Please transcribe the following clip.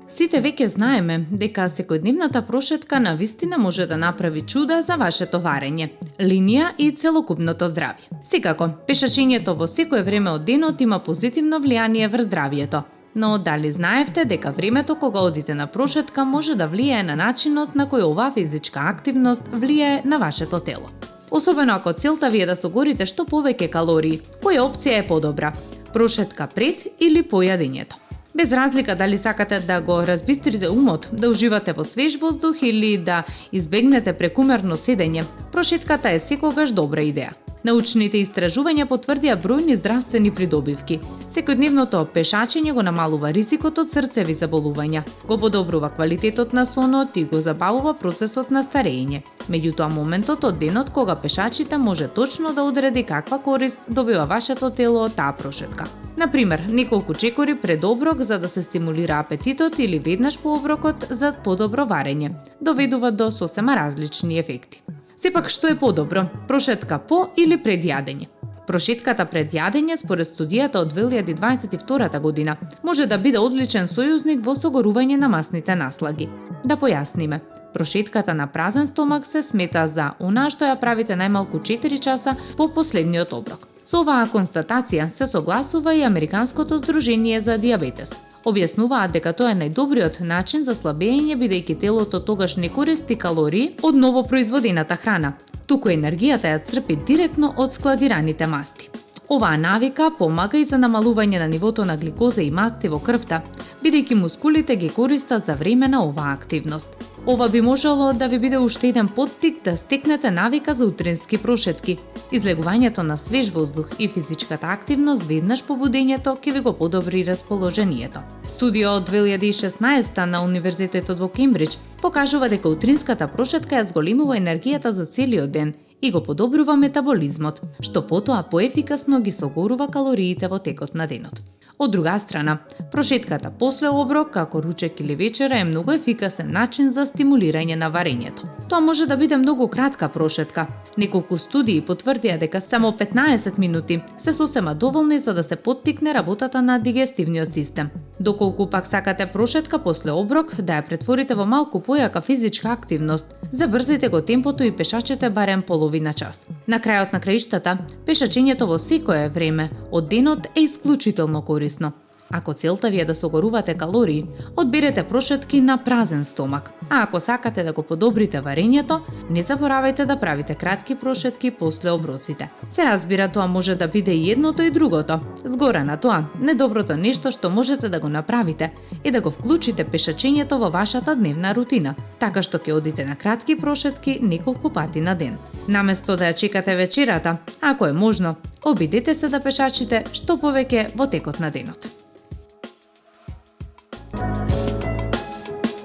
Сите веќе знаеме дека секојдневната прошетка навистина може да направи чуда за вашето варење, линија и целокупното здравје. Секако, пешачењето во секое време од денот има позитивно влијание врз здравјето. Но дали знаевте дека времето кога одите на прошетка може да влијае на начинот на кој оваа физичка активност влијае на вашето тело? Особено ако целта ви е да согорите што повеќе калории, која опција е подобра? Прошетка пред или по јадењето? Без разлика дали сакате да го разбистрите умот, да уживате во свеж воздух или да избегнете прекумерно седење, прошетката е секогаш добра идеја. Научните истражувања потврдија бројни здравствени придобивки. Секојдневното пешачење го намалува ризикот од срцеви заболувања, го подобрува квалитетот на сонот и го забавува процесот на старење. Меѓутоа, моментот од денот кога пешачите може точно да одреди каква корист добива вашето тело од таа прошетка. Например, неколку чекори пред оброк за да се стимулира апетитот или веднаш по оброкот за подобро варење, доведуваат до сосема различни ефекти. Сепак, што е подобро? Прошетка по или пред јадење? Прошетката пред јадење, според студијата од 2022 година, може да биде одличен сојузник во согорување на масните наслаги. Да појасниме, прошетката на празен стомак се смета за онаа што ја правите најмалку 4 часа по последниот оброк. Со оваа констатација се согласува и Американското здружение за дијабетес. Објаснуваат дека тоа е најдобриот начин за слабење бидејќи телото тогаш не користи калории од новопроизводената храна, туку енергијата ја црпи директно од складираните масти. Оваа навика помага и за намалување на нивото на гликоза и масти во крвта, бидејќи мускулите ги користат за време на оваа активност. Ова би можело да ви биде уште еден поттик да стекнете навика за утрински прошетки. Излегувањето на свеж воздух и физичката активност веднаш по будењето ќе ви го подобри расположението. Студија од 2016 на Универзитетот во Кембридж покажува дека утринската прошетка ја зголемува енергијата за целиот ден и го подобрува метаболизмот, што потоа поефикасно ги согорува калориите во текот на денот. Од друга страна, прошетката после оброк, како ручек или вечера, е многу ефикасен начин за стимулирање на варењето. Тоа може да биде многу кратка прошетка. Неколку студии потврдија дека само 15 минути се сосема доволни за да се поттикне работата на дигестивниот систем. Доколку пак сакате прошетка после оброк да ја претворите во малку појака физичка активност, забрзите го темпото и пешачете барем половина час. На крајот на краиштата, пешачењето во секое време од денот е исклучително корисно. Ако целта ви е да согорувате калории, одберете прошетки на празен стомак. А ако сакате да го подобрите варењето, не заборавајте да правите кратки прошетки после оброците. Се разбира, тоа може да биде и едното и другото. Згоре на тоа, најдоброто нешто што можете да го направите е да го вклучите пешачењето во вашата дневна рутина, така што ќе одите на кратки прошетки неколку пати на ден. Наместо да ја чекате вечерата, ако е можно, обидете се да пешачите што повеќе во текот на денот.